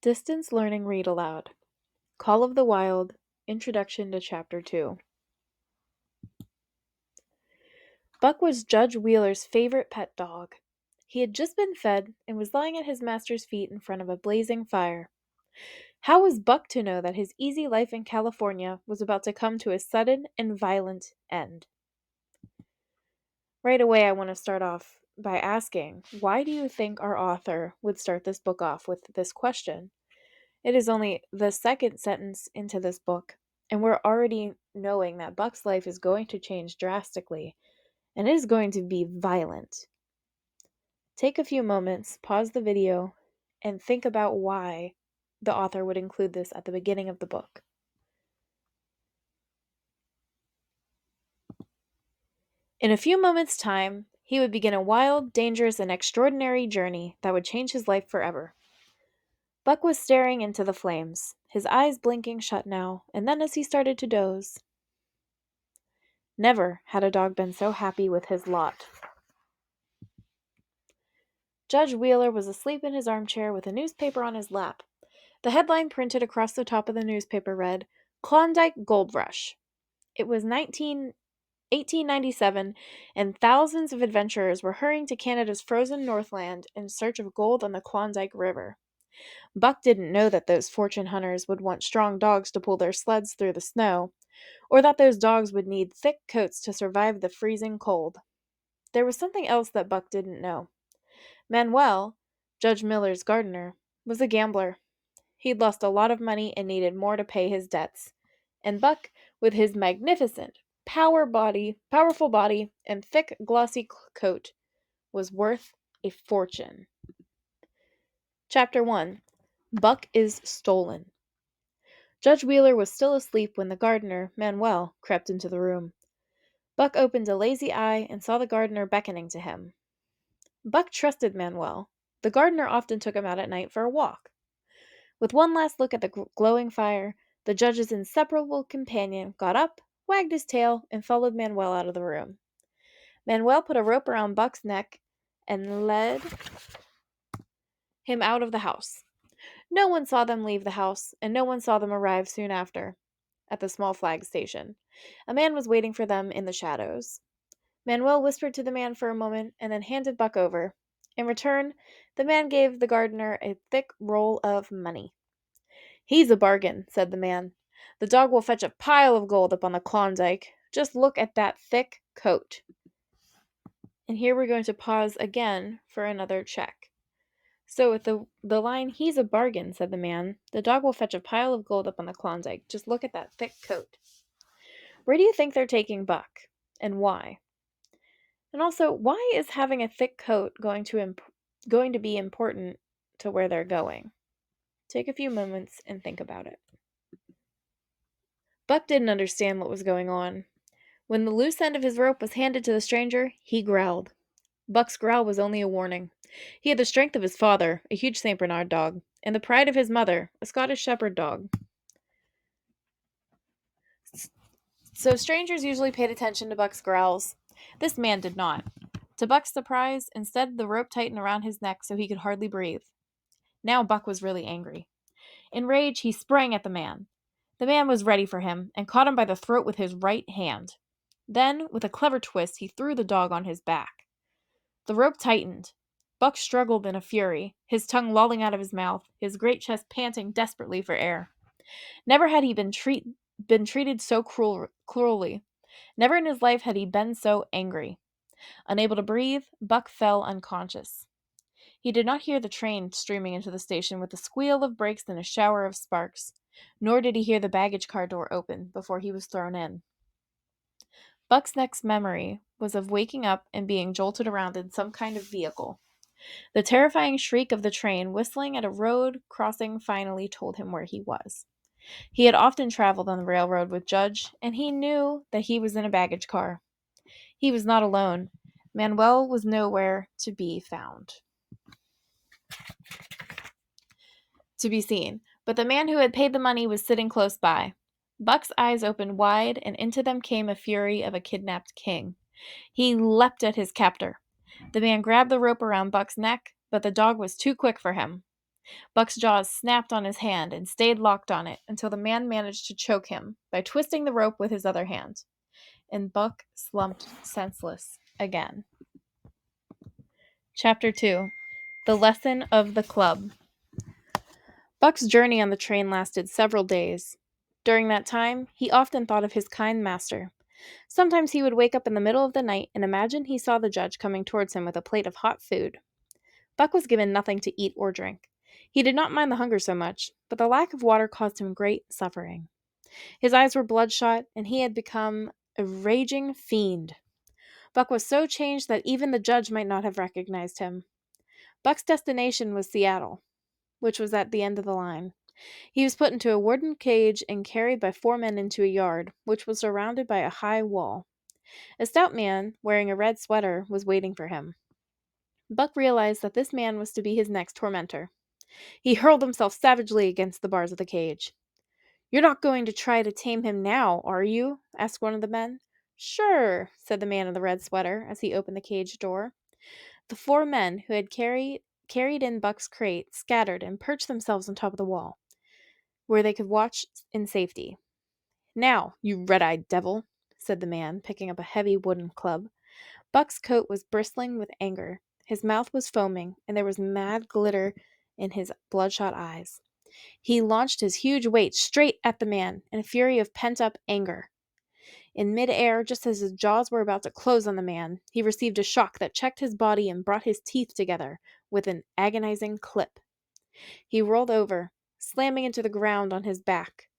Distance Learning Read Aloud. Call of the Wild, Introduction to Chapter 2. Buck was Judge Wheeler's favorite pet dog. He had just been fed and was lying at his master's feet in front of a blazing fire. How was Buck to know that his easy life in California was about to come to a sudden and violent end? Right away, I want to start off by asking, why do you think our author would start this book off with this question? It is only the second sentence into this book, and we're already knowing that Buck's life is going to change drastically, and it is going to be violent. Take a few moments, pause the video, and think about why the author would include this at the beginning of the book. In a few moments' time, he would begin a wild, dangerous, and extraordinary journey that would change his life forever. Buck was staring into the flames, his eyes blinking shut now, and then as he started to doze. Never had a dog been so happy with his lot. Judge Wheeler was asleep in his armchair with a newspaper on his lap. The headline printed across the top of the newspaper read, "Klondike Gold Rush." It was 1897, and thousands of adventurers were hurrying to Canada's frozen Northland in search of gold on the Klondike River. Buck didn't know that those fortune hunters would want strong dogs to pull their sleds through the snow, or that those dogs would need thick coats to survive the freezing cold. There was something else that Buck didn't know. Manuel, Judge Miller's gardener, was a gambler. He'd lost a lot of money and needed more to pay his debts. And Buck, with his magnificent, powerful body, and thick, glossy coat, was worth a fortune. Chapter 1. Buck is Stolen. Judge Wheeler was still asleep when the gardener, Manuel, crept into the room. Buck opened a lazy eye and saw the gardener beckoning to him. Buck trusted Manuel. The gardener often took him out at night for a walk. With one last look at the glowing fire, the judge's inseparable companion got up, wagged his tail, and followed Manuel out of the room. Manuel put a rope around Buck's neck and led him out of the house. No one saw them leave the house, and no one saw them arrive soon after at the small flag station. A man was waiting for them in the shadows. Manuel whispered to the man for a moment and then handed Buck over. In return, the man gave the gardener a thick roll of money. "He's a bargain," said the man. "The dog will fetch a pile of gold up on the Klondike. Just look at that thick coat." And here we're going to pause again for another check. So with the line, "He's a bargain," said the man, "the dog will fetch a pile of gold up on the Klondike. Just look at that thick coat." Where do you think they're taking Buck? And why? And also, why is having a thick coat going to be important to where they're going? Take a few moments and think about it. Buck didn't understand what was going on. When the loose end of his rope was handed to the stranger, he growled. Buck's growl was only a warning. He had the strength of his father, a huge St. Bernard dog, and the pride of his mother, a Scottish Shepherd dog. So strangers usually paid attention to Buck's growls. This man did not. To Buck's surprise, instead the rope tightened around his neck so he could hardly breathe. Now Buck was really angry. In rage, he sprang at the man. The man was ready for him and caught him by the throat with his right hand. Then, with a clever twist, he threw the dog on his back. The rope tightened. Buck struggled in a fury, his tongue lolling out of his mouth, his great chest panting desperately for air. Never had he been treated so cruelly. Never in his life had he been so angry. Unable to breathe, Buck fell unconscious. He did not hear the train streaming into the station with a squeal of brakes and a shower of sparks, nor did he hear the baggage car door open before he was thrown in. Buck's next memory was of waking up and being jolted around in some kind of vehicle. The terrifying shriek of the train whistling at a road crossing finally told him where he was. He had often traveled on the railroad with Judge, and he knew that he was in a baggage car. He was not alone. Manuel was nowhere to be seen, but the man who had paid the money was sitting close by. Buck's eyes opened wide, and into them came a fury of a kidnapped king. He leapt at his captor. The man grabbed the rope around Buck's neck, but the dog was too quick for him. Buck's jaws snapped on his hand and stayed locked on it until the man managed to choke him by twisting the rope with his other hand, and Buck slumped senseless again. Chapter 2. The Lesson of the Club. Buck's journey on the train lasted several days. During that time, he often thought of his kind master. Sometimes he would wake up in the middle of the night and imagine he saw the judge coming towards him with a plate of hot food. Buck was given nothing to eat or drink. He did not mind the hunger so much, but the lack of water caused him great suffering. His eyes were bloodshot, and he had become a raging fiend. Buck was so changed that even the judge might not have recognized him. Buck's destination was Seattle, which was at the end of the line. He was put into a wooden cage and carried by 4 men into a yard, which was surrounded by a high wall. A stout man, wearing a red sweater, was waiting for him. Buck realized that this man was to be his next tormentor. He hurled himself savagely against the bars of the cage. "You're not going to try to tame him now, are you?" asked one of the men. "Sure," said the man in the red sweater as he opened the cage door. The 4 men who had carried in Buck's crate scattered and perched themselves on top of the wall, where they could watch in safety. "Now, you red-eyed devil," said the man, picking up a heavy wooden club. Buck's coat was bristling with anger. His mouth was foaming, and there was mad glitter in his bloodshot eyes. He launched his huge weight straight at the man in a fury of pent-up anger. In mid-air, just as his jaws were about to close on the man, he received a shock that checked his body and brought his teeth together with an agonizing clip. He rolled over, slamming into the ground on his back.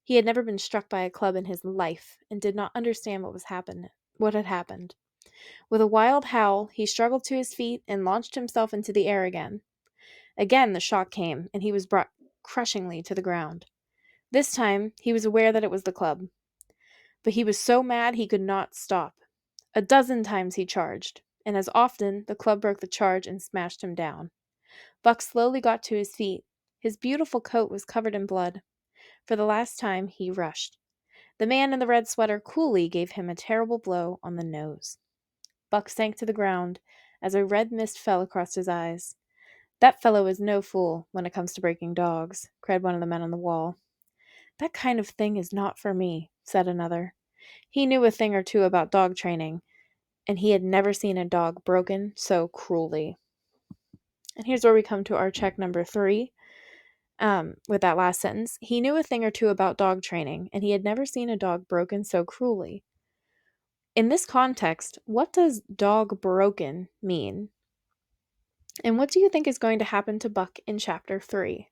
He had never been struck by a club in his life and did not understand what had happened. With a wild howl, he struggled to his feet and launched himself into the air again. Again the shock came, and he was brought crushingly to the ground. This time, he was aware that it was the club. But he was so mad he could not stop. A dozen times he charged, and as often, the club broke the charge and smashed him down. Buck slowly got to his feet. His beautiful coat was covered in blood. For the last time, he rushed. The man in the red sweater coolly gave him a terrible blow on the nose. Buck sank to the ground as a red mist fell across his eyes. "That fellow is no fool when it comes to breaking dogs," cried one of the men on the wall. "That kind of thing is not for me," said another. He knew a thing or two about dog training, and he had never seen a dog broken so cruelly. And here's where we come to our check number 3. With that last sentence, he knew a thing or two about dog training, and he had never seen a dog broken so cruelly. In this context, what does dog broken mean? And what do you think is going to happen to Buck in chapter 3?